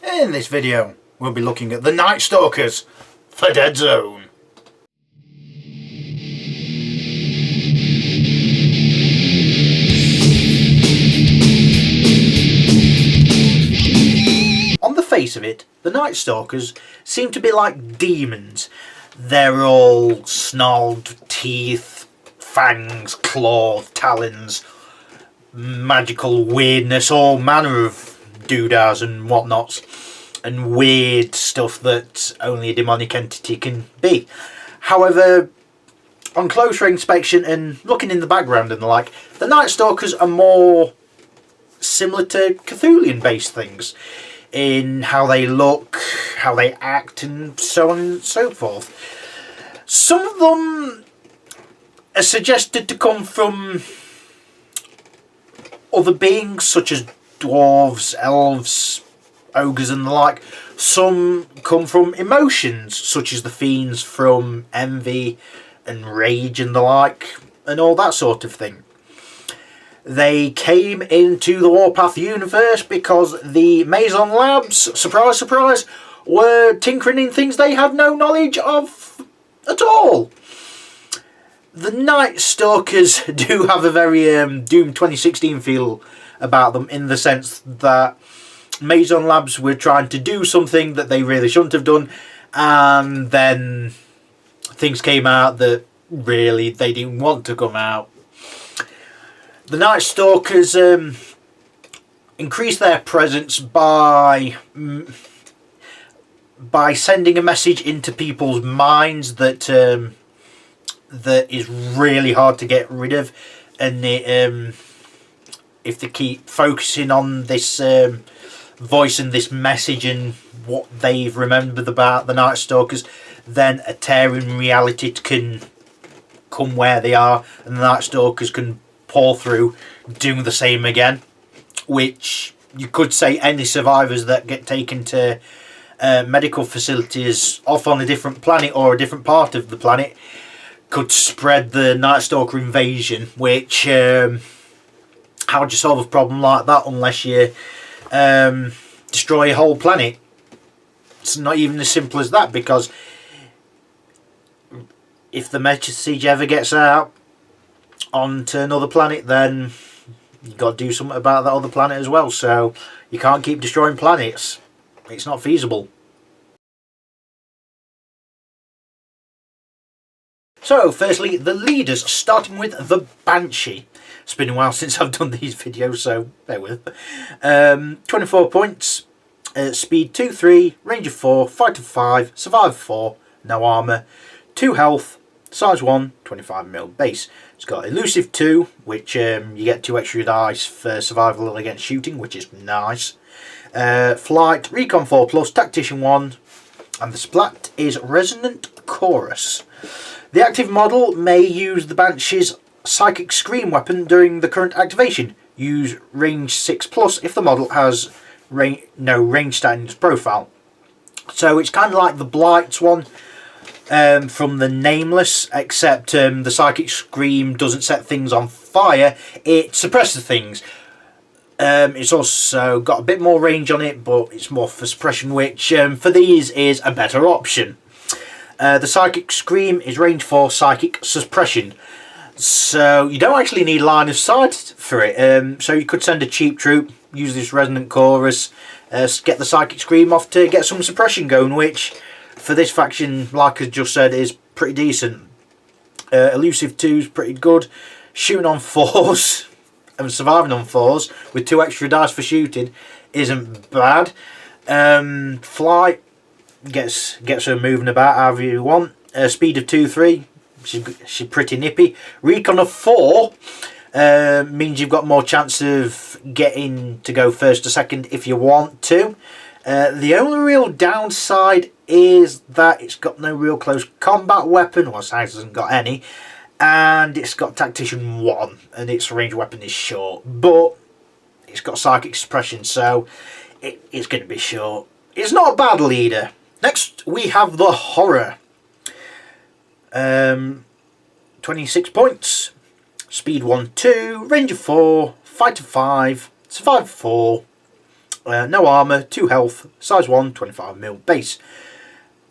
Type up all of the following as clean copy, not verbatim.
In this video, we'll be looking at the Nightstalkers for Deadzone. On the face of it, the Nightstalkers seem to be like demons. They're all snarled teeth, fangs, claws, talons, magical weirdness, all manner of doodads and whatnots, and weird stuff that only a demonic entity can be. However, on closer inspection and looking in the background and the like, the Nightstalkers are more similar to Cthulhian based things in how they look, how they act, and so on and so forth. Some of them are suggested to come from other beings such as dwarves, elves, ogres and the like. Some come from emotions such as the fiends from envy and rage and the like, and all that sort of thing. They came into the Warpath universe because the Maison Labs, surprise surprise, were tinkering in things they had no knowledge of at all. The Nightstalkers do have a very Doom 2016 feel about them, in the sense that Maison Labs were trying to do something that they really shouldn't have done, and then things came out that really they didn't want to come out. The Nightstalkers increased their presence by sending a message into people's minds that that is really hard to get rid of, and if they keep focusing on this voice and this message and what they've remembered about the Nightstalkers, then a tear in reality can come where they are, and the Nightstalkers can pour through doing the same again, which you could say any survivors that get taken to medical facilities off on a different planet or a different part of the planet could spread the Nightstalker invasion, which how would you solve a problem like that unless you destroy a whole planet? It's not even as simple as that, because if the message ever gets out onto another planet, then you've got to do something about that other planet as well. So you can't keep destroying planets. It's not feasible. So, firstly, the leaders, starting with the Banshee. It's been a while since I've done these videos, so bear with. 24 points, speed 2-3, range of 4, fight of 5, survive 4, no armour, 2 health, size 1, 25mm base. It's got elusive 2, which you get 2 extra dice for survival against shooting, which is nice. Flight, recon 4+, tactician 1, and the splat is resonant chorus. The active model may use the Banshee's psychic scream weapon during the current activation. Use range 6+ if the model has no range stat in its profile. So it's kind of like the Blight's one from the Nameless, except the psychic scream doesn't set things on fire, it suppresses things. It's also got a bit more range on it, but it's more for suppression, which for these is a better option. The Psychic Scream is range 4 Psychic Suppression, so you don't actually need line of sight for it. So you could send a cheap troop, use this Resonant Chorus, get the Psychic Scream off to get some suppression going, which for this faction, like I just said, is pretty decent. Elusive 2 is pretty good. Shooting on 4s and surviving on 4s with 2 extra dice for shooting isn't bad. Flight gets her moving about however you want. Speed of 2-3, she's pretty nippy. Recon of 4 means you've got more chance of getting to go first or second if you want to. The only real downside is that it's got no real close combat weapon, well, Size hasn't got any, and it's got Tactician 1, and its range weapon is short, but it's got Psychic Suppression, so it's going to be short. It's not a bad leader. Next, we have the Horror. 26 points, speed 1-2, range of 4, fight of 5, survive 4, No armour, 2 health, size 1, 25mm base.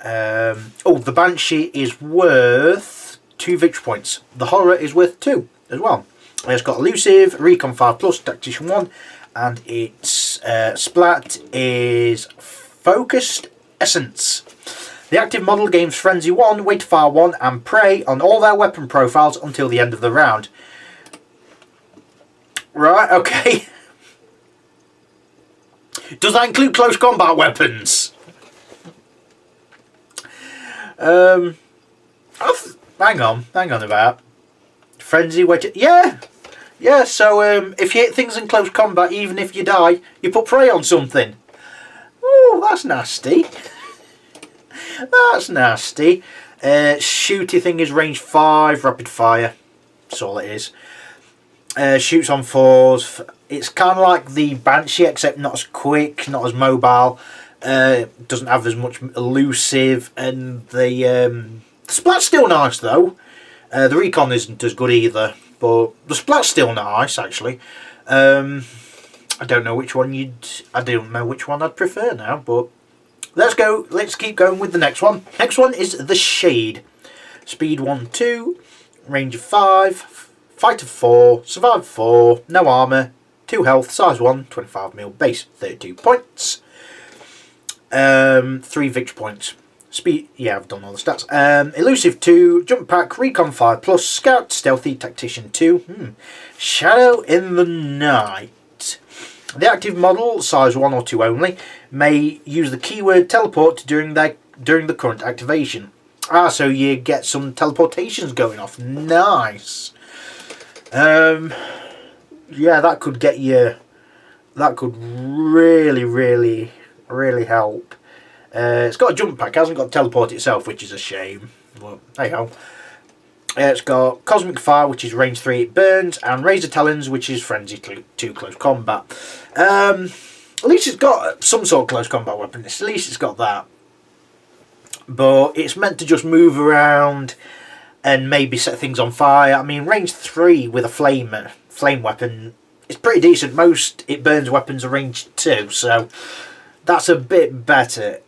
The Banshee is worth 2 victory points. The Horror is worth 2 as well. It's got Elusive, Recon 5+, Tactician 1, and its splat is Focused Essence. The active model gains Frenzy 1, Wait to Fire 1, and Prey on all their weapon profiles until the end of the round. Right, okay. Does that include close combat weapons? Hang on about Frenzy, Wait. Yeah, so if you hit things in close combat, even if you die, you put Prey on something. Oh, that's nasty. That's nasty. Shooty thing is range 5, rapid fire. That's all it is. Shoots on 4s. It's kind of like the Banshee, except not as quick, not as mobile. Doesn't have as much elusive, and the splat's still nice though. The recon isn't as good either, but the splat's still nice actually. I don't know which one I'd prefer now, but let's keep going with the next one. Next one is the Shade. Speed 1, 2, range of 5, fight of 4, survive 4, no armour, 2 health, size 1, 25mm base, 32 points. 3 victory points. Speed, yeah, I've done all the stats. Elusive 2, jump pack, recon 5+, scout, stealthy, tactician 2, shadow in the night. The active model, size 1 or 2 only, may use the keyword teleport during the current activation. So you get some teleportations going off. Nice. Yeah, that could get you. That could really help. It's got a jump pack, hasn't got teleport itself, which is a shame. But hey ho. It's got Cosmic Fire, which is range 3, it burns, and Razor Talons, which is Frenzy 2, close combat. At least it's got some sort of close combat weapon. At least it's got that. But it's meant to just move around and maybe set things on fire. I mean, range 3 with a flame weapon is pretty decent. Most it burns weapons are range 2, so that's a bit better.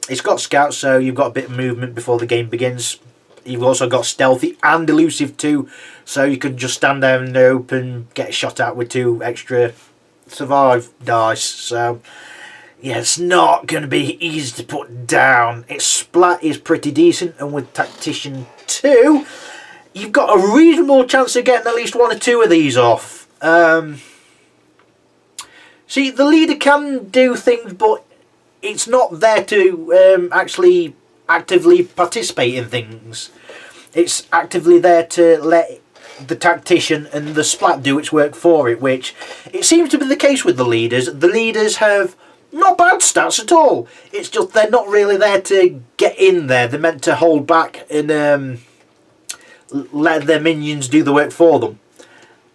It's got Scout, so you've got a bit of movement before the game begins. You've also got Stealthy and Elusive too, so you can just stand there in the open, get shot at with 2 extra survive dice. So yeah, it's not going to be easy to put down. Its splat is pretty decent, and with Tactician 2, you've got a reasonable chance of getting at least 1 or 2 of these off. See, the leader can do things, but it's not there to actually actively participate in things. It's actively there to let the tactician and the splat do its work for it, which it seems to be the case with the leaders. The leaders have not bad stats at all. It's just they're not really there to get in there. They're meant to hold back and let their minions do the work for them.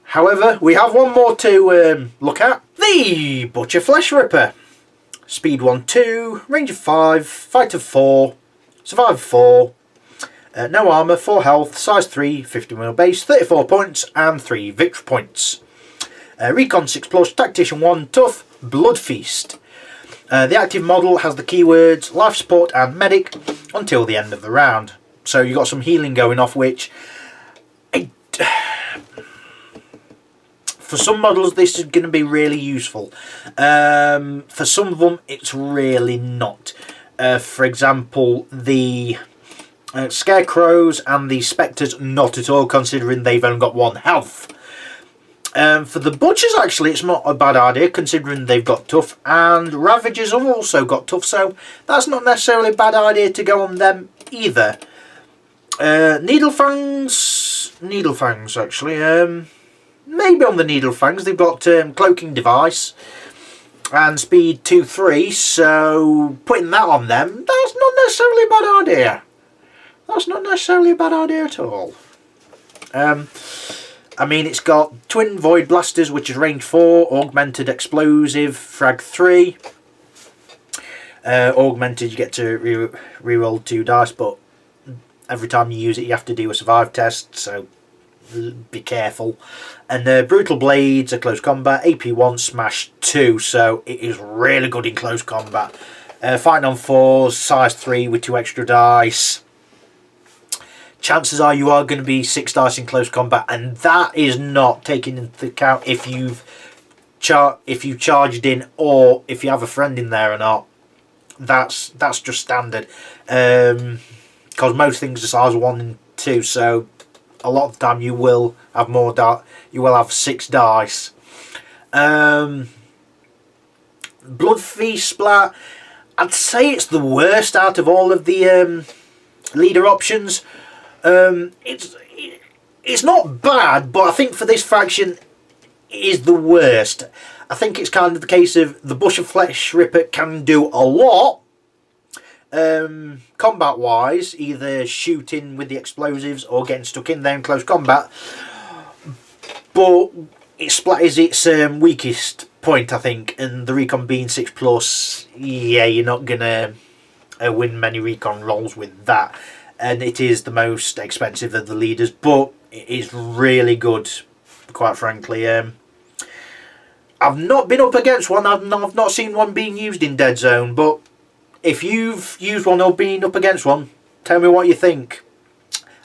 However, we have one more to look at. The Butcher Flesh Ripper. Speed 1, 2, range of 5, fight of 4, survive 4, no armour, 4 health, size 3, 50mm base, 34 points, and 3 victory points. Recon 6+, Tactician 1, tough, Blood Feast. The active model has the keywords life support and medic until the end of the round. So you've got some healing going off, which for some models this is going to be really useful. For some of them it's really not. For example, the Scarecrows and the Spectres, not at all, considering they've only got 1 health. For the Butchers, actually, it's not a bad idea, considering they've got tough, and Ravagers have also got tough, so that's not necessarily a bad idea to go on them either. Needlefangs, actually, maybe on the Needlefangs, they've got Cloaking Device and Speed 2, 3, so putting that on them, that's not necessarily a bad idea. That's not necessarily a bad idea at all. I mean, it's got Twin Void Blasters, which is range 4, Augmented Explosive, Frag 3. Augmented, you get to re-roll 2 dice, but every time you use it you have to do a survive test, so be careful. And Brutal Blades are close combat, AP 1, Smash 2, so it is really good in close combat. Fighting on 4s, size 3 with 2 extra dice. Chances are you are going to be 6 dice in close combat, and that is not taking into account if you charged in or if you have a friend in there or not. That's just standard, because most things are size 1 and 2, so a lot of the time you will have more you will have 6 dice. Blood Feast Splat, I'd say it's the worst out of all of the leader options. It's not bad, but I think for this faction it is the worst. I think it's kind of the case of the Bush of Flesh Ripper can do a lot combat wise, either shooting with the explosives or getting stuck in there in close combat, but Splat is its weakest point, I think, and the recon being 6+, yeah, you're not gonna win many recon rolls with that, and it is the most expensive of the leaders, but it is really good, quite frankly. I've not been up against one, I've not seen one being used in Deadzone, but if you've used one or been up against one, tell me what you think.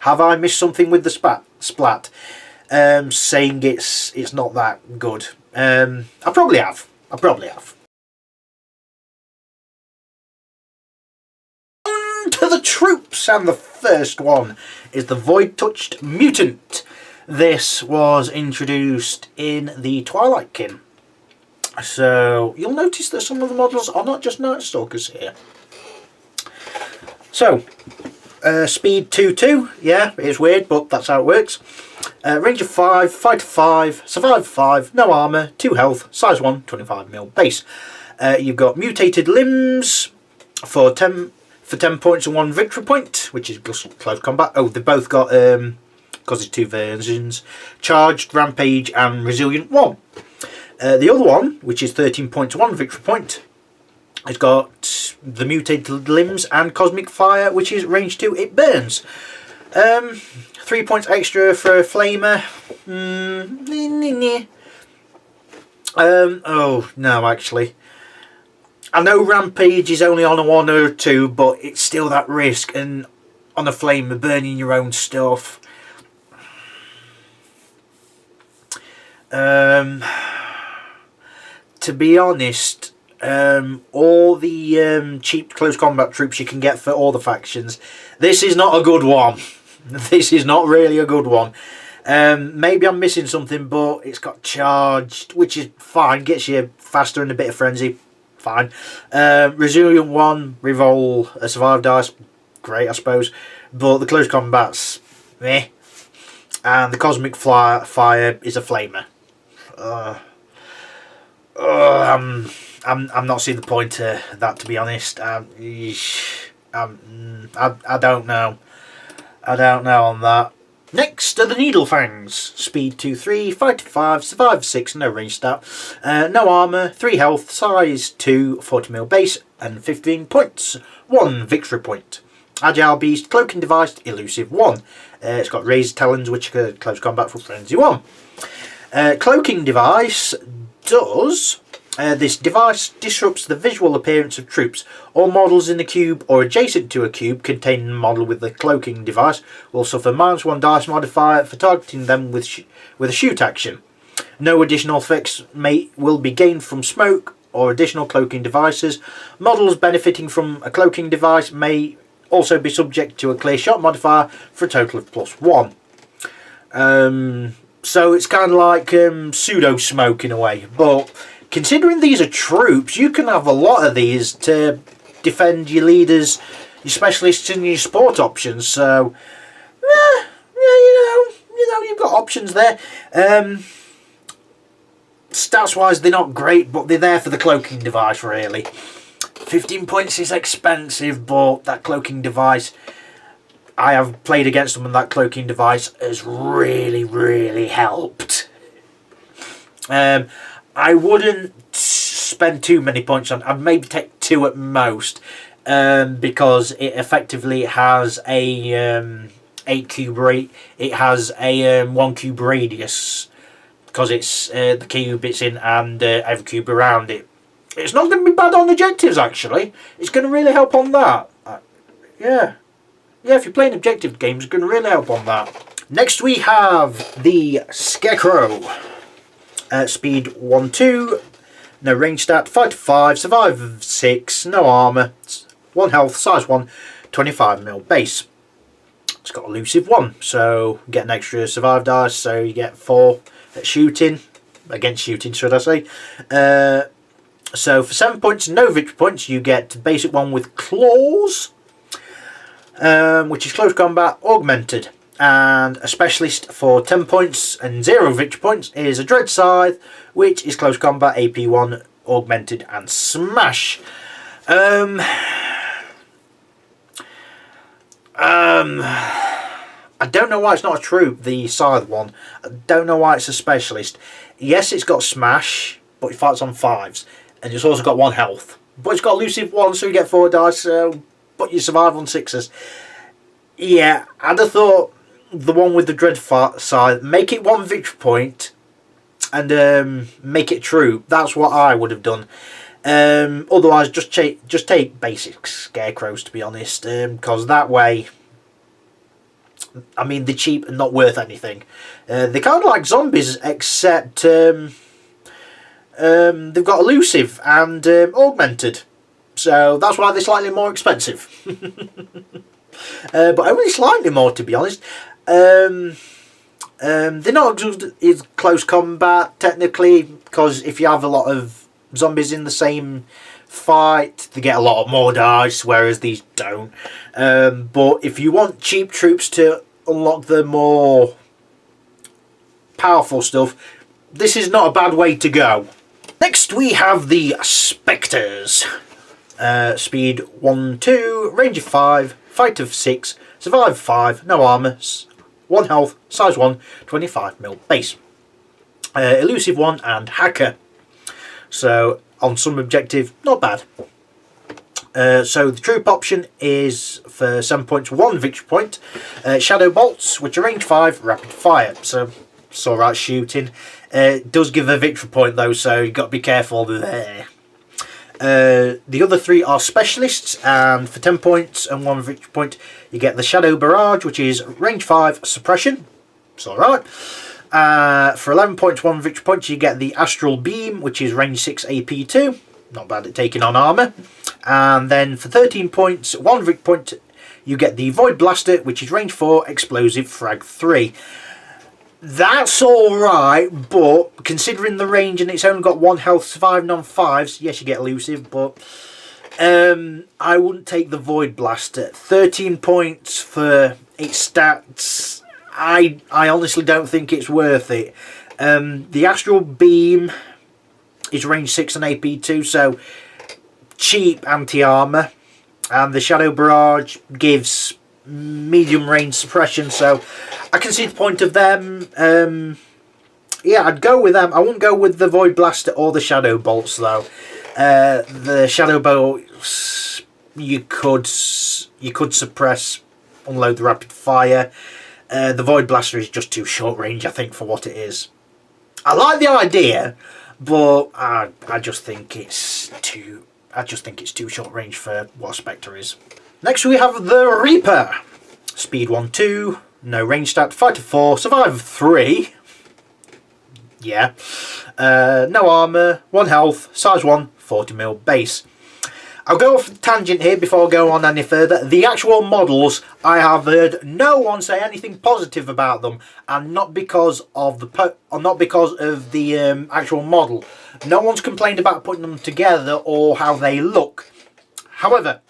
Have I missed something with the Splat? Saying it's not that good. I probably have. On to the troops, and the first one is the Void Touched Mutant. This was introduced in the Twilight Kin. So you'll notice that some of the models are not just Nightstalkers here. So speed 2/2, yeah, it's weird, but that's how it works. Range of 5, fight 5, survive 5, no armour, 2 health, size 1, 25mm base. You've got mutated limbs for 10 points and 1 victory point, which is close combat. Oh, they both got because it's 2 versions, charged, rampage, and resilient 1. The other one, which is 13 points, 1 victory point, has got the mutated limbs and cosmic fire, which is range 2, it burns. 3 points extra for a flamer. Oh no, actually, I know rampage is only on a 1 or 2, but it's still that risk, and on a flamer burning your own stuff. To be honest, all the cheap close combat troops you can get for all the factions, this is not a good one. This is not really a good one. Maybe I'm missing something, but it's got charged, which is fine, gets you faster and a bit of frenzy, fine. Resilient 1, reroll a survive dice, great I suppose, but the close combat's meh. And the cosmic fire is a flamer. I'm not seeing the point of that, to be honest. I don't know. I don't know on that. Next are the Needle Fangs. Speed 2/3, fight 5, survive 6, no range stat, no armour, 3 health, size 2, 40mm base, and 15 points, 1 victory point. Agile Beast, Cloaking Device, Elusive 1. It's got Razor Talons, which are close combat for Frenzy 1. Cloaking Device does... this device disrupts the visual appearance of troops. All models in the cube or adjacent to a cube containing a model with the cloaking device will suffer -1 dice modifier for targeting them with a shoot action. No additional effects will be gained from smoke or additional cloaking devices. Models benefiting from a cloaking device may also be subject to a clear shot modifier for a total of +1. So it's kind of like pseudo smoke in a way, but considering these are troops, you can have a lot of these to defend your leaders, your specialists, and your support options. So, you've got options there. Stats wise, they're not great, but they're there for the cloaking device, really. 15 points is expensive, but that cloaking device, I have played against them, and that cloaking device has really, really helped. I wouldn't spend too many points on. I'd maybe take 2 at most, because it effectively has a 8 cube rate. It has a 1 cube radius because it's the cube it's in and every cube around it. It's not going to be bad on objectives, actually. It's going to really help on that. Yeah, if you're playing objective games, it's going to really help on that. Next we have the Scarecrow. Speed 1-2, no range stat, 5-5, survive 6, no armour, 1 health, size 1, 25mm base. It's got elusive 1, so you get an extra survive dice, so you get 4 at shooting, against shooting should I say. So for 7 points, no victory points, you get basic 1 with claws, which is close combat augmented. And a specialist for 10 points and 0 victory points is a Dread Scythe, which is close combat, AP1, augmented and smash. I don't know why it's not a troop, the Scythe one. I don't know why it's a specialist. Yes, it's got smash, but it fights on 5s. And it's also got 1 health. But it's got elusive 1, so you get 4 dice, but you survive on 6s. Yeah, I'd have thought the one with the Dread Scythe, make it 1 victory point and make it true. That's what I would have done. Otherwise, just take basic Scarecrows, to be honest, because that way, I mean, they're cheap and not worth anything. They're kind of like zombies, except they've got elusive and augmented. So that's why they're slightly more expensive. But only slightly more, to be honest. They're not as close combat technically, because if you have a lot of zombies in the same fight, they get a lot more dice, whereas these don't. But if you want cheap troops to unlock the more powerful stuff, this is not a bad way to go. Next we have the Spectres. Speed 1-2, range of 5, fight of 6, survive 5, no armour, 1 health, size 1, 25mm base. Elusive 1 and hacker. So on some objective, not bad. So the troop option is for 7 points, 1 victory point. Shadow bolts, which are range 5, rapid fire. So it's alright shooting. It does give a victory point though, so you've got to be careful there. The other 3 are specialists, and for 10 points and 1 victory point you get the Shadow Barrage, which is range 5 suppression. It's alright. For 11 points, 1 victory point, you get the Astral Beam, which is range 6 AP2. Not bad at taking on armour. And then for 13 points, 1 victory point, you get the Void Blaster, which is range 4 explosive frag 3. That's alright, but considering the range and it's only got 1 health, surviving on 5s, yes, you get elusive, but I wouldn't take the Void Blaster. 13 points for its stats, I honestly don't think it's worth it. The Astral Beam is range 6 and AP2, so cheap anti-armour, and the Shadow Barrage gives medium range suppression, so I can see the point of them. Yeah, I'd go with them. I wouldn't go with the Void Blaster or the Shadow Bolts though. The Shadow Bolts you could suppress, unload the rapid fire. The Void Blaster is just too short range, I think, for what it is. I like the idea, but I just think it's too short range for what a Spectre is. Next we have the Reaper. Speed 1-2, no range stat, fight of 4, survive of 3. Yeah. No armour, 1 health, size 1, 40mm base. I'll go off the tangent here before I go on any further. The actual models, I have heard no one say anything positive about them, and not because of the actual model. No one's complained about putting them together or how they look. However,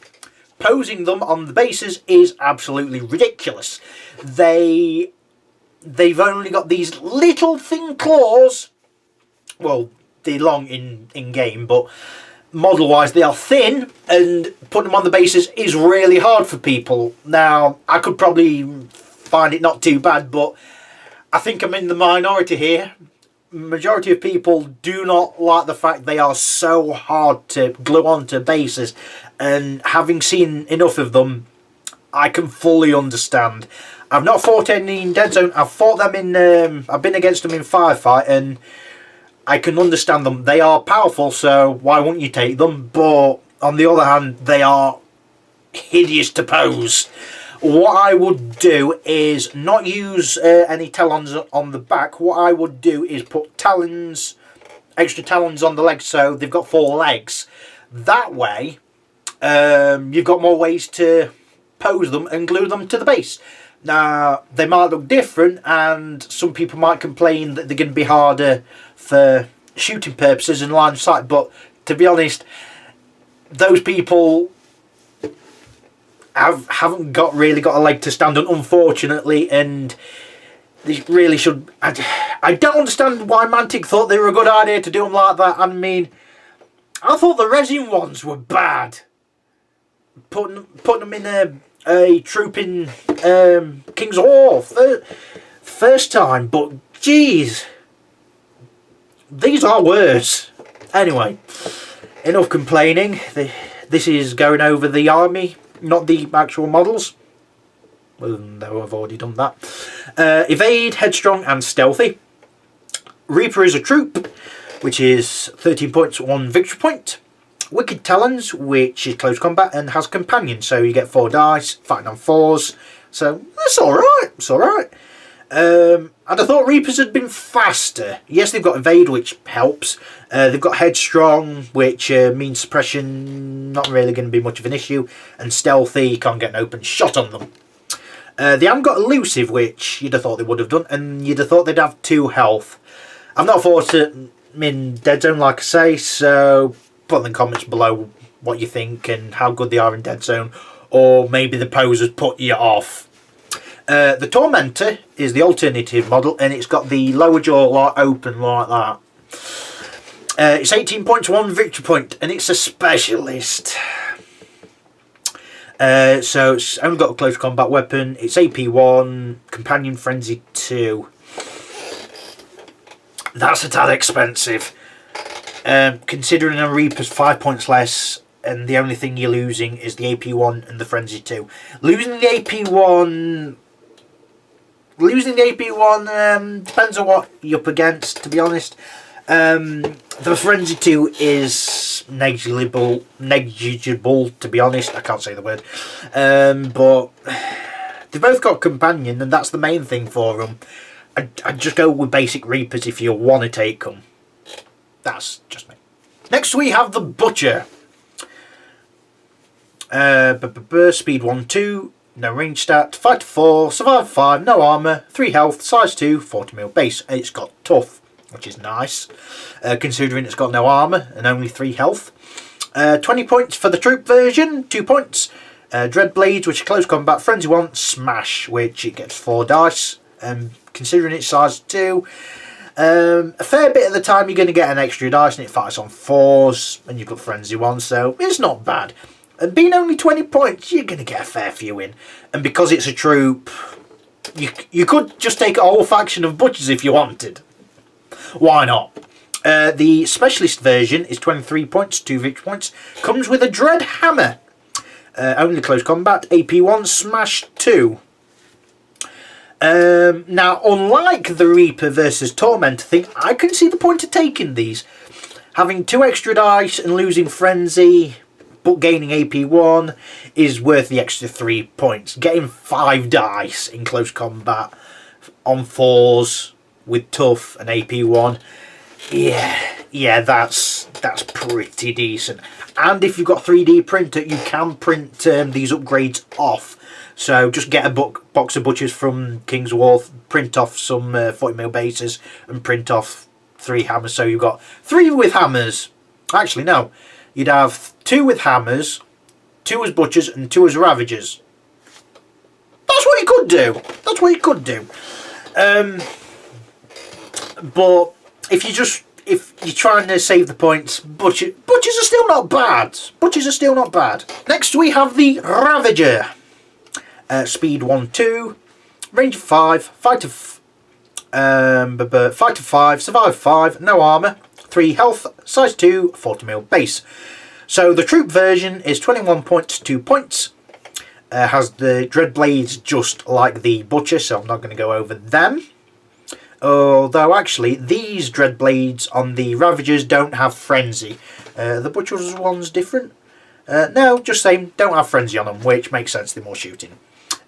posing them on the bases is absolutely ridiculous. They've only got these little thin claws. Well, they're long in game, but model wise they are thin, and putting them on the bases is really hard for people. Now, I could probably find it not too bad, but I think I'm in the minority here. Majority of people do not like the fact they are so hard to glue onto bases, and having seen enough of them, I can fully understand. I've not fought any in Deadzone. I've fought them in... I've been against them in Firefight, and I can understand them. They are powerful, so why wouldn't you take them? But on the other hand, they are hideous to pose. What I would do is not use any talons on the back. What I would do is put talons, extra talons on the legs, so they've got 4 legs. That way, you've got more ways to pose them and glue them to the base. Now, they might look different, and some people might complain that they're going to be harder for shooting purposes and line of sight, but to be honest, those people haven't really got a leg to stand on, unfortunately, and they really should... I don't understand why Mantic thought they were a good idea to do them like that. I mean, I thought the resin ones were bad. Putting them in a troop in King's War first time, but geez, these are worse. Anyway, enough complaining. This is going over the army, not the actual models, though I've already done that. Evade, Headstrong and Stealthy. Reaper is a troop, which is 13 points, 1 victory point. Wicked Talons, which is close combat and has companion, so you get 4 dice, fighting on 4s, so that's alright, it's alright. And I thought Reapers had been faster. Yes, they've got Evade, which helps. They've got Headstrong, which means suppression, not really going to be much of an issue, and Stealthy, you can't get an open shot on them. They haven't got Elusive, which you'd have thought they would have done, and you'd have thought they'd have 2 health. I've not fought it in Deadzone, like I say, so put in the comments below what you think and how good they are in Deadzone, or maybe the posers put you off. The Tormentor is the alternative model, and it's got the lower jaw open like that. It's 18 points, 1 victory point, and it's a specialist. So it's only got a close combat weapon. It's AP 1, Companion Frenzy 2. That's a tad expensive. Considering a Reaper's 5 points less, and the only thing you're losing is the AP 1 and the Frenzy 2. Losing the AP 1... depends on what you're up against, to be honest. The Frenzy 2 is negligible, to be honest. I can't say the word. But they've both got companion, and that's the main thing for them. I'd just go with basic Reapers if you want to take them. That's just me. Next we have the Butcher. Speed 1, 2, no range stat, fight 4, survive 5, no armour, 3 health, size 2, 40mm base. It's got tough, which is nice, considering it's got no armour and only 3 health. 20 points for the troop version, 2 points. Dread Blades, which is close combat, Frenzy 1, Smash, which it gets 4 dice. Considering its size 2, a fair bit of the time you're going to get an extra dice, and it fights on 4s, and you've got Frenzy 1, so it's not bad. And being only 20 points, you're going to get a fair few in. And because it's a troop, you could just take a whole faction of Butchers if you wanted. Why not? The Specialist version is 23 points, 2 victory points. Comes with a Dread Hammer. Only close combat, AP 1, Smash 2. Now, unlike the Reaper versus Tormentor thing, I can see the point of taking these. Having 2 extra dice and losing Frenzy, but gaining AP 1 is worth the extra 3 points. Getting 5 dice in close combat on 4s with Tough and AP 1, yeah, that's pretty decent. And if you've got 3D printer, you can print these upgrades off. So just get a box of Butchers from King's War, print off some 40mm bases, and print off 3 hammers. So you've got 3 with hammers. Actually, no. You'd have 2 with hammers, 2 as Butchers, and 2 as Ravagers. That's what you could do. That's what you could do. But if you're trying to save the points, Butchers are still not bad. Butchers are still not bad. Next we have the Ravager. Speed 1, 2, range 5, fight to 5, survive 5, no armour, 3 health, size 2, 40mm base. So the troop version is 21 points, 2 points. has the dread blades just like the butcher, so I'm not going to go over them. Although actually these dread blades on the Ravagers don't have frenzy. The butcher's one's different. No, just same, don't have frenzy on them, which makes sense, they're more shooting.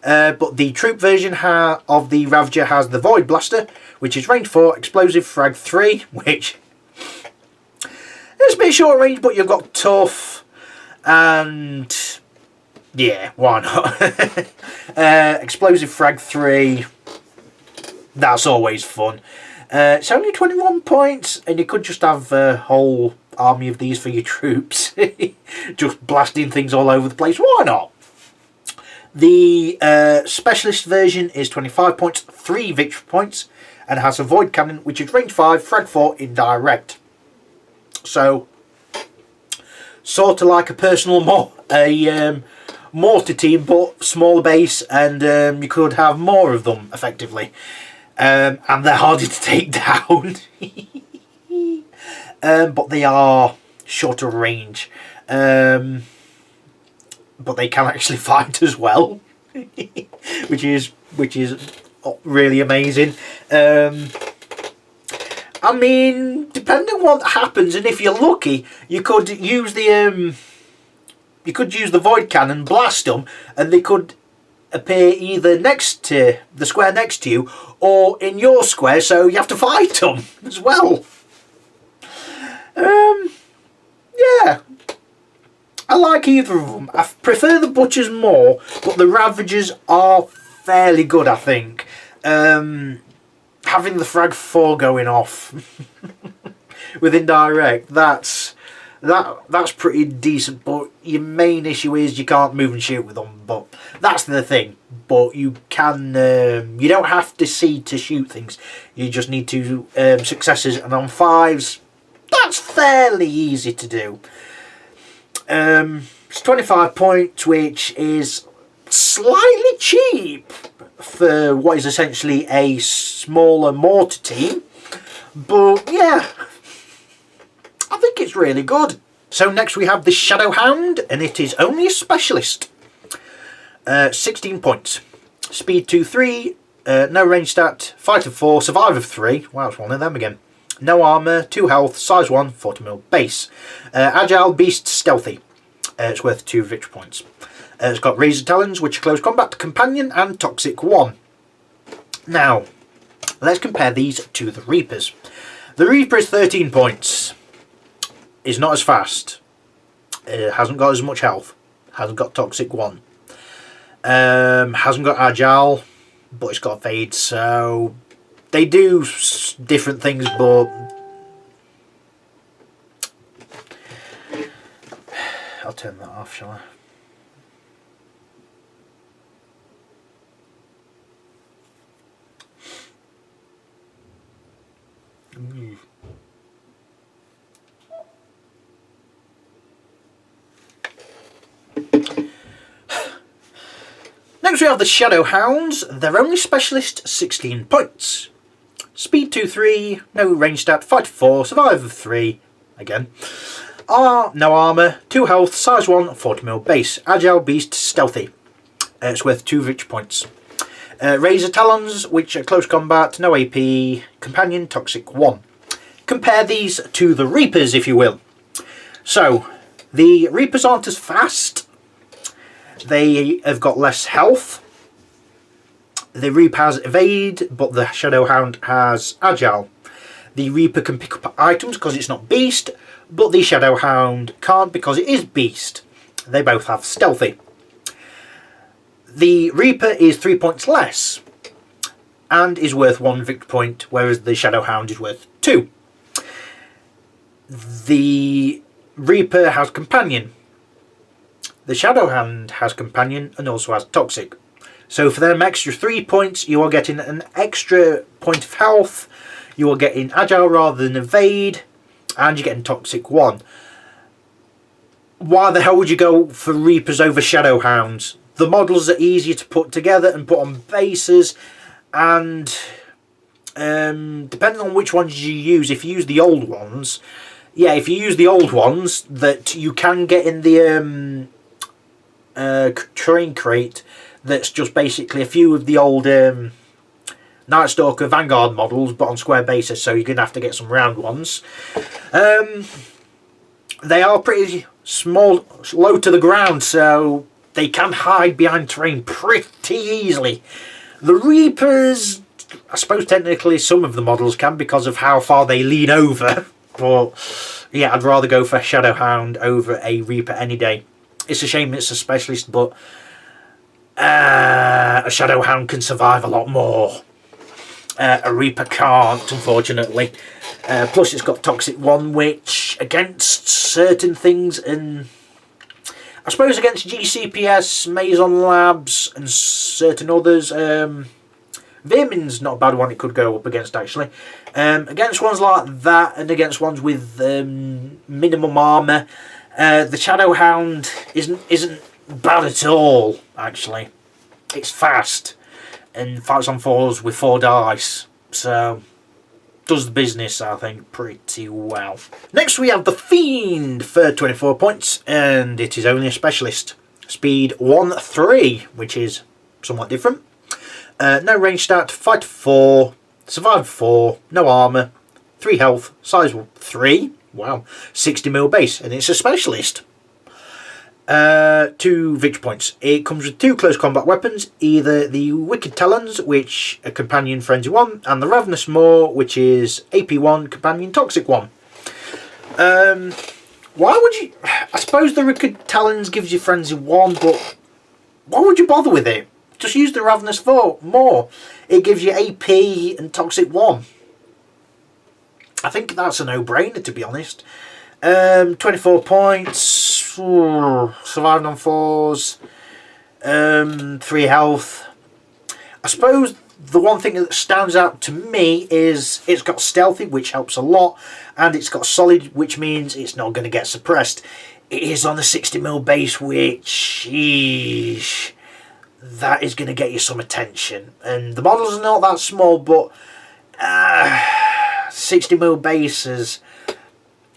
But the troop version of the Ravager has the Void Blaster, which is range 4, explosive frag 3, which is a bit short range, but you've got tough, and yeah, why not? Explosive frag 3, that's always fun. It's only 21 points, and you could just have a whole army of these for your troops, just blasting things all over the place. Why not? The specialist version is 25 points, 3 victory points, and has a void cannon, which is range 5, frag 4, indirect. So, sort of like a personal mortar team, but smaller base, and you could have more of them effectively, and they're harder to take down. But they are shorter range. But they can actually fight as well, which is really amazing. I mean, depending on what happens, and if you're lucky, you could use the void cannon, blast them, and they could appear either next to the square next to you or in your square, so you have to fight them as well. Yeah. I like either of them. I prefer the Butchers more, but the Ravagers are fairly good, I think. Having the frag 4 going off with indirect, that's pretty decent, but your main issue is you can't move and shoot with them, but that's the thing. But you can, you don't have to see to shoot things, you just need to successes, and on 5s, that's fairly easy to do. It's 25 points, which is slightly cheap for what is essentially a smaller mortar team, but yeah, I think it's really good. So next we have the Shadow Hound, and it is only a specialist. 16 points, speed 2, 3, no range stat, fight of 4, survive of 3. Wow, it's one of them again. No armour, 2 health, size 1, 40mm base. Agile, beast, stealthy. It's worth 2 victory points. It's got Razor Talons, which are close combat, companion, and toxic 1. Now, let's compare these to the Reapers. The Reaper is 13 points. Is not as fast. Hasn't got as much health. Hasn't got toxic 1. Hasn't got Agile, but it's got Evade, so they do different things, but I'll turn that off, shall I? Next we have the Shadow Hounds. They're only specialist, 16 points. Speed 2, 3, no range stat, fight 4, survive of 3, again. No armour, 2 health, size 1, 40mm base. Agile, beast, stealthy. It's worth 2 victory points. Razor Talons, which are close combat, no AP, companion, toxic 1. Compare these to the Reapers, if you will. So, the Reapers aren't as fast. They have got less health. The Reaper has Evade, but the Shadow Hound has Agile. The Reaper can pick up items because it's not Beast, but the Shadow Hound can't because it is Beast. They both have Stealthy. The Reaper is 3 points less and is worth 1 victory point, whereas the Shadow Hound is worth 2. The Reaper has Companion. The Shadow Hound has Companion and also has Toxic. So for them extra 3 points, you are getting an extra point of health, you are getting Agile rather than Evade, and you're getting Toxic 1. Why the hell would you go for Reapers over Shadow Hounds? The models are easier to put together and put on bases, and depending on which ones you use, if you use the old ones, yeah, if you use the old ones that you can get in the terrain crate that's just basically a few of the old Nightstalker Vanguard models, but on square basis, so you're going to have to get some round ones. They are pretty small, low to the ground, so they can hide behind terrain pretty easily. The Reapers, I suppose technically some of the models can because of how far they lean over, but yeah, I'd rather go for a Shadowhound over a Reaper any day. It's a shame it's a specialist, but a Shadowhound can survive a lot more. A Reaper can't, unfortunately. Plus it's got Toxic 1, which against certain things, and I suppose against GCPS, Maison Labs and certain others, Vermin's not a bad one it could go up against, actually. Against ones like that and against ones with minimum armour, the Shadowhound isn't bad at all, actually. It's fast and fights on 4s with 4 dice, so does the business, I think, pretty well. Next we have the Fiend for 24 points, and it is only a specialist. Speed 1-3, which is somewhat different. No range stat, fight 4, survive 4, no armour, 3 health, size 3, wow, 60 mil base, and it's a specialist. 2 victory points. It comes with 2 close combat weapons, either the Wicked Talons, which are Companion Frenzy 1, and the Ravenous Maw, which is AP 1, Companion Toxic 1. Why would you... I suppose the Wicked Talons gives you Frenzy 1, but why would you bother with it? Just use the Ravenous Maw. It gives you AP and Toxic 1. I think that's a no-brainer, to be honest. 24 points. Surviving on 4s. 3 health. I suppose the one thing that stands out to me is it's got Stealthy, which helps a lot, and it's got Solid, which means it's not going to get suppressed. It is on a 60 mil base, which... sheesh, that is going to get you some attention. And the models are not that small, but 60 mil bases,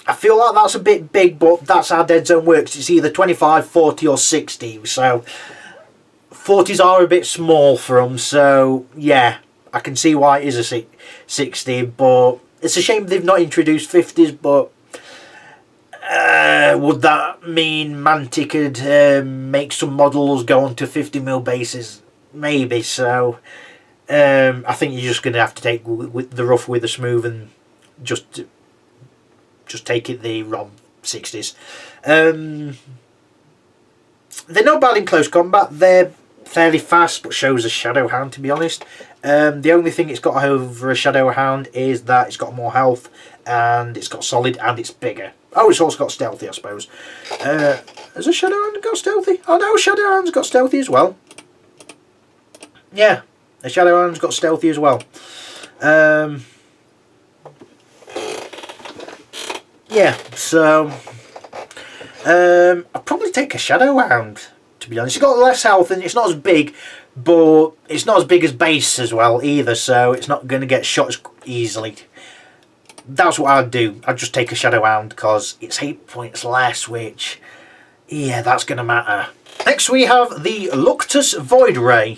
I feel like that's a bit big, but that's how Deadzone works. It's either 25, 40 or 60, so 40s are a bit small for them, so yeah, I can see why it is a 60, but it's a shame they've not introduced 50s, but would that mean Mantic could make some models go on to 50 mil bases? Maybe, so I think you're just going to have to take with the rough with the smooth and just take it the ROM 60s. They're not bad in close combat. They're fairly fast, but shows a Shadowhound, to be honest. The only thing it's got over a Shadowhound is that it's got more health, and it's got Solid, and it's bigger. Oh, it's also got Stealthy, I suppose. Has a Shadowhound got Stealthy? Oh no, Shadowhound's got Stealthy as well. Yeah, a Shadowhound's got Stealthy as well. Yeah, so I'd probably take a Shadowhound, to be honest. It's got less health and it's not as big, but it's not as big as base as well either, so it's not going to get shot as easily. That's what I'd do. I'd just take a Shadowhound because it's 8 points less, which, yeah, that's going to matter. Next we have the Luctus Void Ray.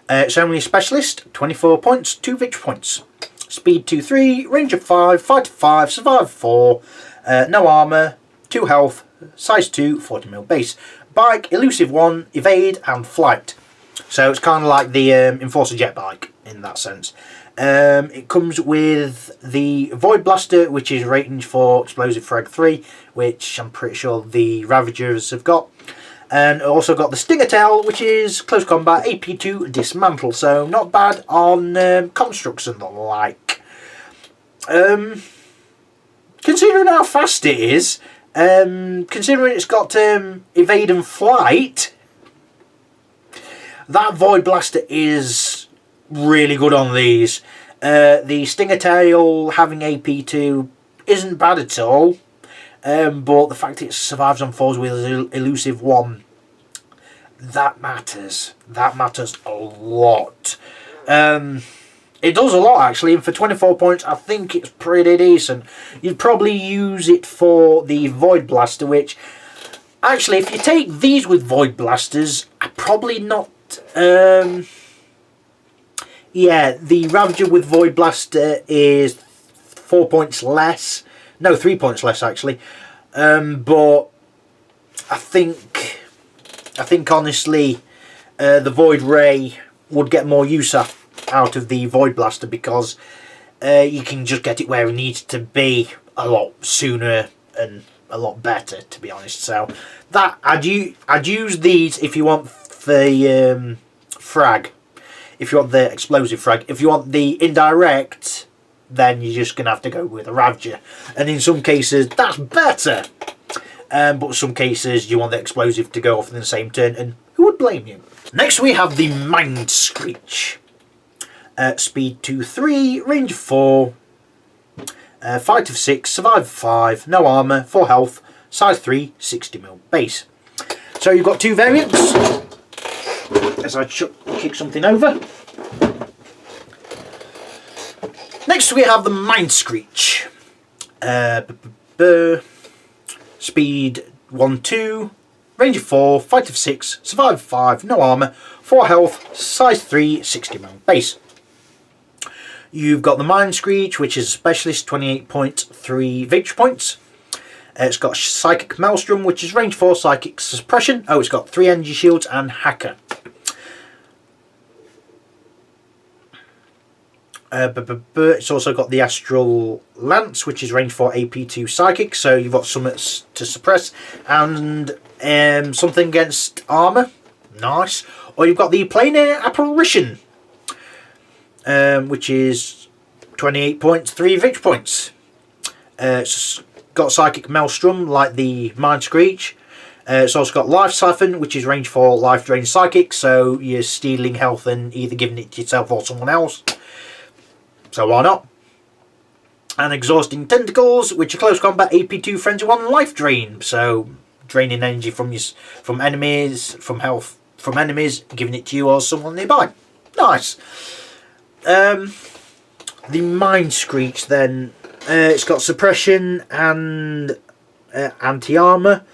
It's only a specialist, 24 points, 2 victory points. Speed 2-3, range of 5, fight 5, survive 4, no armour, 2 health, size 2, 40 mil base. Bike, elusive 1, evade and flight. So it's kind of like the Enforcer jet bike in that sense. It comes with the Void Blaster, which is range for Explosive Frag 3, which I'm pretty sure the Ravagers have got. And also got the Stinger Tail, which is close combat, AP2 dismantle, so not bad on constructs and the like. Considering how fast it is, considering it's got evade and flight, that Void Blaster is really good on these. The Stinger Tail having AP2 isn't bad at all. But the fact it survives on 4s with elusive 1, that matters. That matters a lot. It does a lot actually, and for 24 points I think it's pretty decent. You'd probably use it for the Void Blaster, which Actually, if you take these with Void Blasters, probably not... yeah, the Ravager with Void Blaster is 4 points less. No, 3 points less, actually. But I think honestly, the Void Ray would get more use out of the Void Blaster, because you can just get it where it needs to be a lot sooner and a lot better, to be honest. So that I'd use these if you want the frag, if you want the explosive frag. If you want the indirect, then you're just gonna have to go with a Ravager, and in some cases that's better. But some cases you want the explosive to go off in the same turn, and who would blame you? Next we have the Mind Screech. Speed 2-3, range 4, fight of 6, survive 5, no armour, 4 health, size 3, 60mm base. So you've got two variants. As I kick something over. Next we have the Mind Screech. Speed 1-2, range of 4, fight of 6, survive 5, no armour, 4 health, size 3, 60mm base. You've got the Mind Screech, which is a specialist, 28.3 victory points. It's got Psychic Maelstrom, which is range 4 Psychic Suppression. Oh, it's got 3 energy shields and Hacker. It's also got the Astral Lance, which is range 4 AP2 Psychic, so you've got something to suppress and something against armour. Nice. Or you've got the Plein Air Apparition, which is 28 points, 3 victory points. It's got Psychic Maelstrom, like the Mind Screech. It's also got Life Siphon, which is range 4 Life Drain Psychic, so you're stealing health and either giving it to yourself or someone else. So why not? And Exhausting Tentacles, which are close combat AP2 Frenzy 1 Life Drain, so draining energy from enemies, from health from enemies, giving it to you or someone nearby. Nice. The Mind Screech then, it's got suppression and anti-armour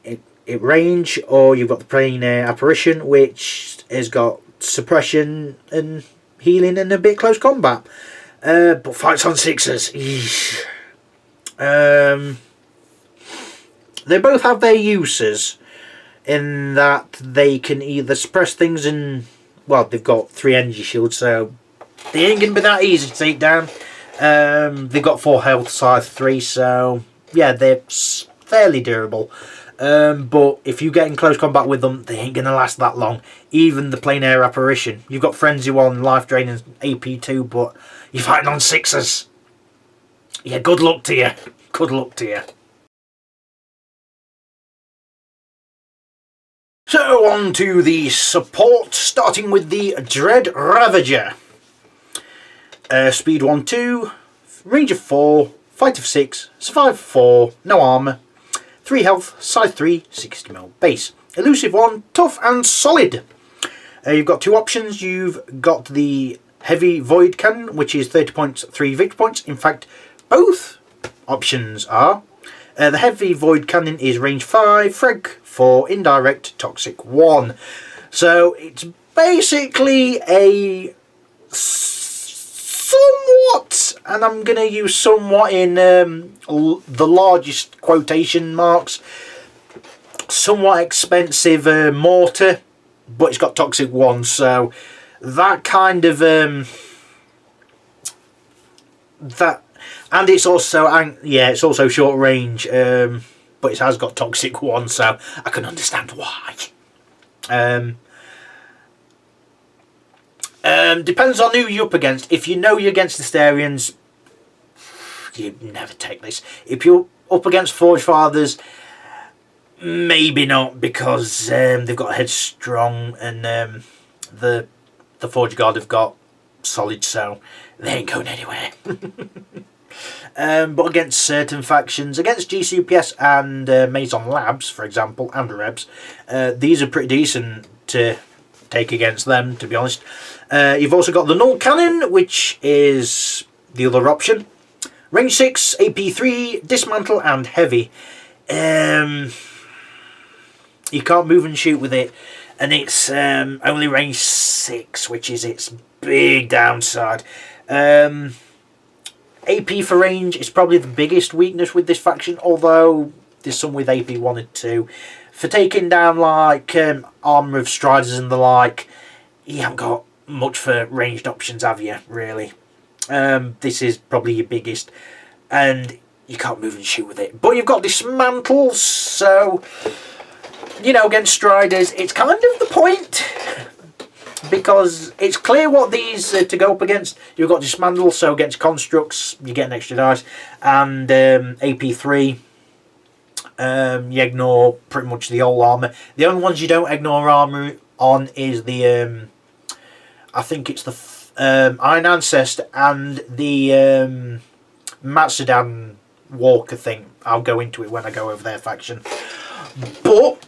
at range, or you've got the Plein Air Apparition, which has got suppression and healing and a bit close combat, but fights on 6s. They both have their uses in that they can either suppress things and, well, they've got 3 energy shields, so they ain't gonna be that easy to take down. They've got 4 health, size 3, so yeah, they're fairly durable. But if you get in close combat with them, they ain't going to last that long. Even the Plein Air Apparition. You've got Frenzy 1, Life Drain and AP2, but you're fighting on 6s. Yeah, good luck to you. Good luck to you. So on to the support, starting with the Dread Ravager. Speed 1-2, range of 4, fight of 6, survive 4, no armour, 3 health, size 3, 60mm base. Elusive 1, tough and solid. You've got 2 options. You've got the Heavy Void Cannon, which is 30 points, 3 victory points. In fact, both options are. The Heavy Void Cannon is range 5, frag 4, indirect, toxic 1. So it's basically a somewhat, and I'm going to use somewhat in the largest quotation marks, somewhat expensive mortar, but it's got toxic 1, so that kind of that, and it's also, yeah, it's also short range, but it has got toxic 1, so I can understand why. Depends on who you're up against. If you know you're against the Starians, you never take this. If you're up against Forge Fathers, maybe not, because they've got Headstrong, and the Forge Guard have got Solid, so they ain't going anywhere. But against certain factions, against GCPS and Maison Labs, for example, and Rebs, these are pretty decent to take against them, to be honest. You've also got the Null Cannon, which is the other option. Range 6, AP 3, Dismantle and Heavy. You can't move and shoot with it, and it's only range 6, which is its big downside. AP for range is probably the biggest weakness with this faction, although there's some with AP 1 and 2. For taking down like armour of striders and the like, you haven't got much for ranged options, have you, really? This is probably your biggest, and you can't move and shoot with it. But you've got dismantles, so, you know, against striders, it's kind of the point, because it's clear what these to go up against. You've got dismantle, so against constructs, you get an extra dice, and AP3, you ignore pretty much the whole armour. The only ones you don't ignore armour on is the, I think it's the Iron Ancestor and the Matsudan Walker thing. I'll go into it when I go over their faction. But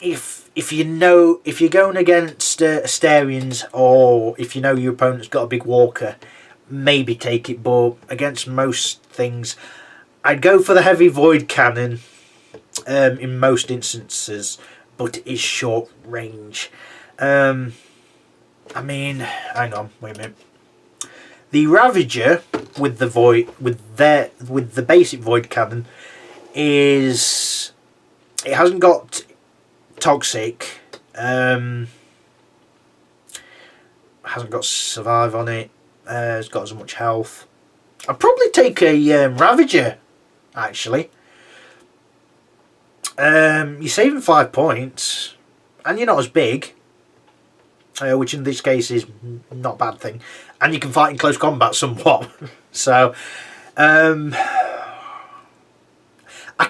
if you're going against Asterians, or if you know your opponent's got a big walker, maybe take it. But against most things, I'd go for the heavy void cannon in most instances, but it is short range. I mean, hang on, wait a minute. The Ravager with the void, with the basic void cannon, it hasn't got toxic, hasn't got survive on it, it's got as much health. I'd probably take a Ravager, actually. You're saving 5 points, and you're not as big, which in this case is not a bad thing, and you can fight in close combat somewhat. So I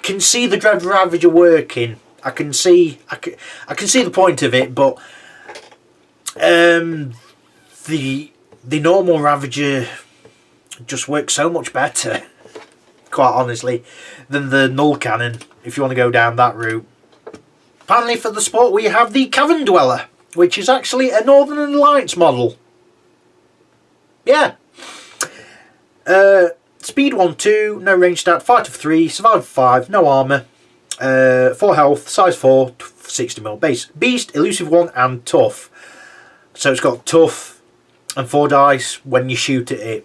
can see the Dread Ravager working. I can see the point of it, but the normal Ravager just works so much better, quite honestly, than the Null Cannon, if you want to go down that route. Finally, for the sport, we have the Cavern Dweller, which is actually a Northern Alliance model. Yeah. Speed 1-2, no range stat, fight of 3, survival of 5, no armour, 4 health, size 4, 60mm base. Beast, elusive 1 and tough. So it's got tough and 4 dice when you shoot at it.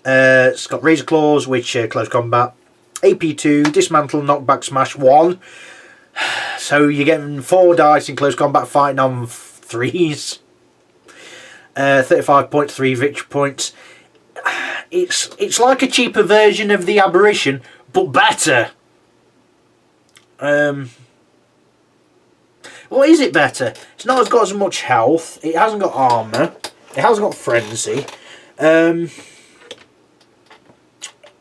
It's got Razor Claws, which close combat. AP2, dismantle, knockback, smash 1. So you're getting 4 dice in close combat fighting on 3s. 35.3 victory points. It's like a cheaper version of the Aberration, but better. Well, is it better? It's not got as much health. It hasn't got armour. It hasn't got frenzy.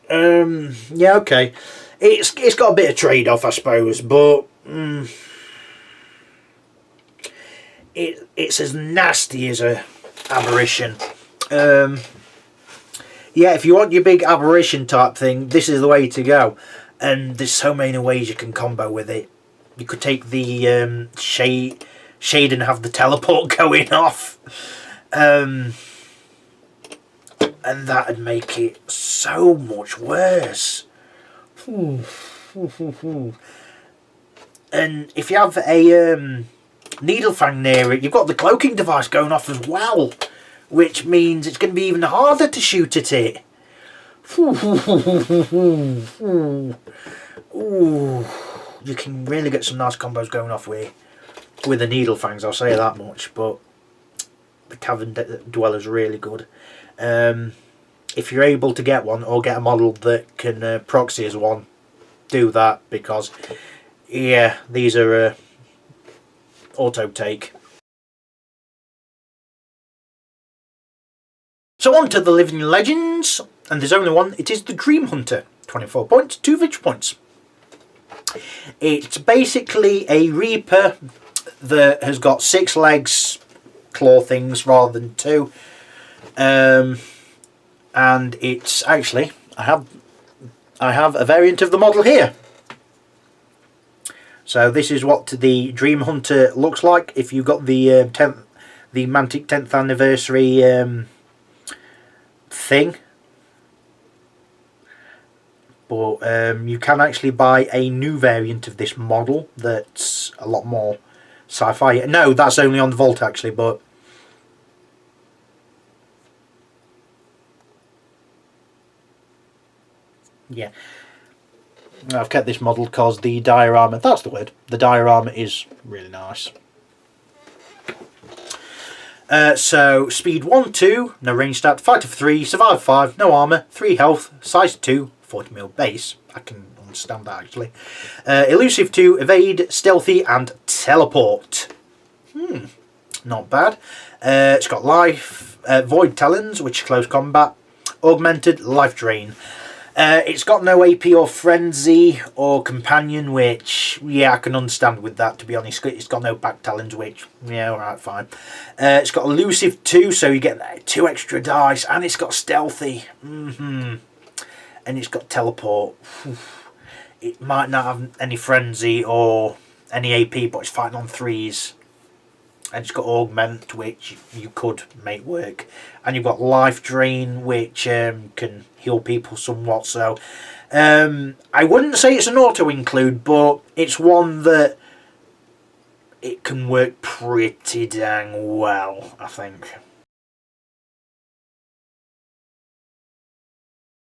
Yeah, okay. It's got a bit of trade-off, I suppose, but it's as nasty as a Aberration. Yeah, if you want your big Aberration type thing, this is the way to go. And there's so many ways you can combo with it. You could take the shade and have the teleport going off. And that'd make it so much worse. And if you have a Needlefang near it, you've got the cloaking device going off as well, which means it's going to be even harder to shoot at it. Ooh, you can really get some nice combos going off with the Needlefangs, I'll say that much, but the Cavern Dweller's really good. If you're able to get one, or get a model that can proxy as one, do that, because yeah, these are auto take. So on to the Living Legends, and there's only one. It is the Dream Hunter. 24 points, 2 victory points. It's basically a Reaper that has got 6 legs, claw things, rather than 2. And it's actually, I have a variant of the model here. So this is what the Dream Hunter looks like if you've got the Mantic 10th anniversary thing. but you can actually buy a new variant of this model that's a lot more sci-fi. No, that's only on the Vault actually, but yeah. I've kept this model because the diorama, that's the word, the diorama is really nice. So, speed 1, 2, no range stat, fighter for 3, survive 5, no armour, 3 health, size 2, 40mm base. I can understand that actually. Elusive 2, evade, stealthy and teleport. Not bad. It's got life, void talons, which is close combat, augmented, life drain. It's got no AP or frenzy or companion, which, yeah, I can understand with that, to be honest. It's got no back talons, which, yeah, alright, fine. It's got elusive 2, so you get 2 extra dice, and it's got stealthy. And it's got teleport. It might not have any frenzy or any AP, but it's fighting on 3s. And it's got augment, which you could make work, and you've got life drain, which can heal people somewhat. So I wouldn't say it's an auto include, but it's one that it can work pretty dang well, I think.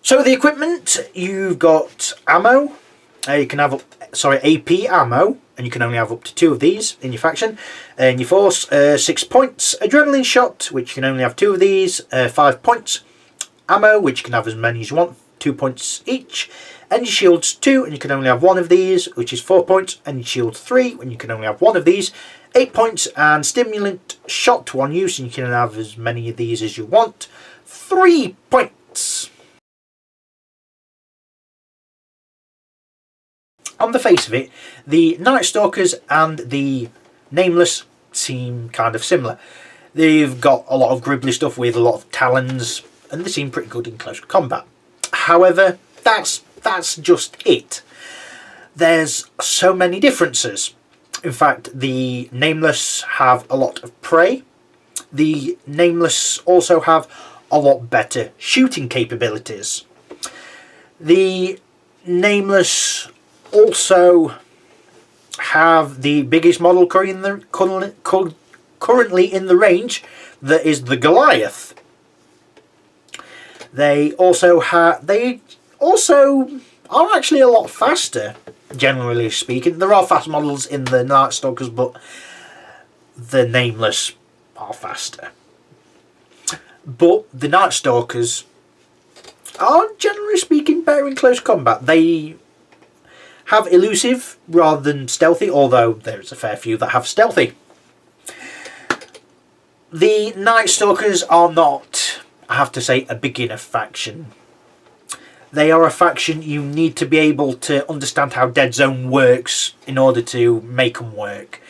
So the equipment, you've got ammo. You can have AP ammo, and you can only have up to 2 of these in your faction. In your force, 6 points. Adrenaline shot, which you can only have 2 of these, 5 points. Ammo, which you can have as many as you want, 2 points each. Energy shields 2, and you can only have 1 of these, which is 4 points. Energy shield 3, and you can only have 1 of these, 8 points. And stimulant shot 1 use, and you can have as many of these as you want, 3 points. On the face of it, the Nightstalkers and the Nameless seem kind of similar. They've got a lot of gribbly stuff with a lot of talons, and they seem pretty good in close combat. However, that's just it. There's so many differences. In fact, the Nameless have a lot of prey. The Nameless also have a lot better shooting capabilities. The Nameless also have the biggest model currently in the range, that is the Goliath. They also are actually a lot faster, generally speaking. There are fast models in the Nightstalkers, but the Nameless are faster. But the Nightstalkers are, generally speaking, better in close combat. They have elusive rather than stealthy, although there's a fair few that have stealthy. The Nightstalkers are not, I have to say, a beginner faction. They are a faction you need to be able to understand how Deadzone works in order to make them work.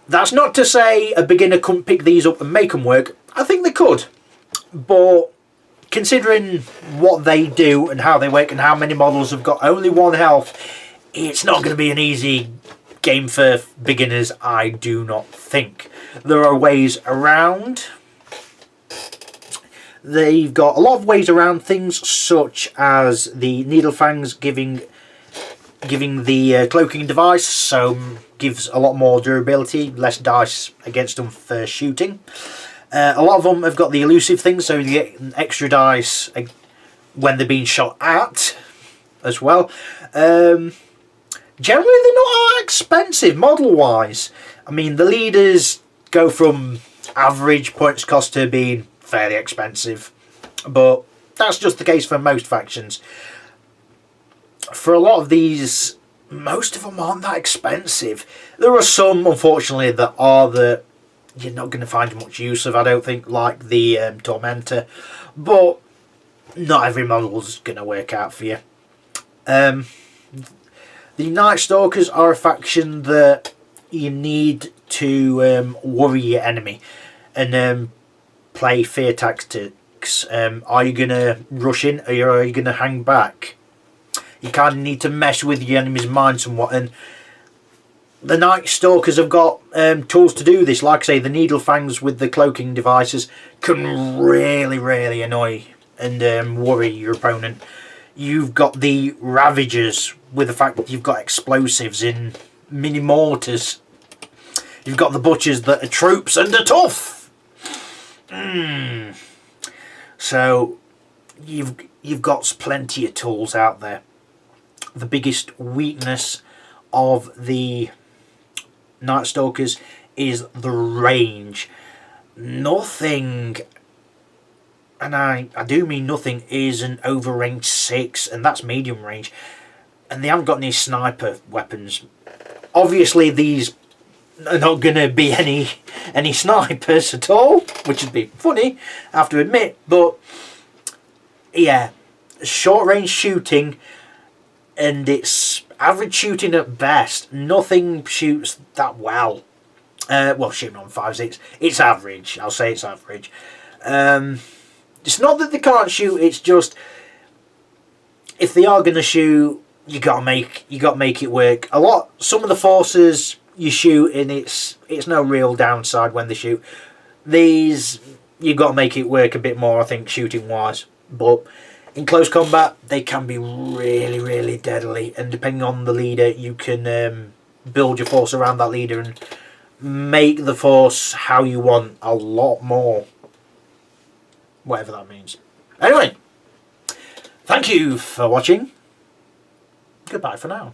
That's not to say a beginner couldn't pick these up and make them work. I think they could, but considering what they do and how they work and how many models have got only 1 health, it's not going to be an easy game for beginners, I do not think. There are ways around. They've got a lot of ways around things, such as the needle fangs giving the cloaking device, so gives a lot more durability, less dice against them for shooting. A lot of them have got the elusive thing, so you get an extra dice when they're being shot at as well. Generally, they're not expensive model-wise. I mean, the leaders go from average points cost to being fairly expensive, but that's just the case for most factions. For a lot of these, most of them aren't that expensive. There are some, unfortunately, that you're not going to find much use of, I don't think, like the Tormentor, but not every model's going to work out for you. The Nightstalkers are a faction that you need to worry your enemy and play fear tactics. Are you going to rush in, or are you going to hang back? You kind of need to mess with your enemy's mind somewhat, and the Nightstalkers have got tools to do this. Like I say, the needle fangs with the cloaking devices can really, really annoy and worry your opponent. You've got the Ravagers, with the fact that you've got explosives in mini mortars. You've got the Butchers that are troops and are tough. So you've got plenty of tools out there. The biggest weakness of the Nightstalkers is the range. Nothing, and I do mean nothing, is an over range 6, and that's medium range. And they haven't got any sniper weapons. Obviously these are not going to be any snipers at all, which would be funny, I have to admit. But yeah, short range shooting, and it's average shooting at best. Nothing shoots that well. Well, shooting on 5.6, it's average. I'll say it's average. It's not that they can't shoot. It's just if they are going to shoot, you got to make it work. Some of the forces you shoot, and it's no real downside when they shoot. These you got to make it work a bit more, I think, shooting wise. But in close combat, they can be really, really deadly. And depending on the leader, you can build your force around that leader and make the force how you want a lot more. Whatever that means. Anyway, thank you for watching. Goodbye for now.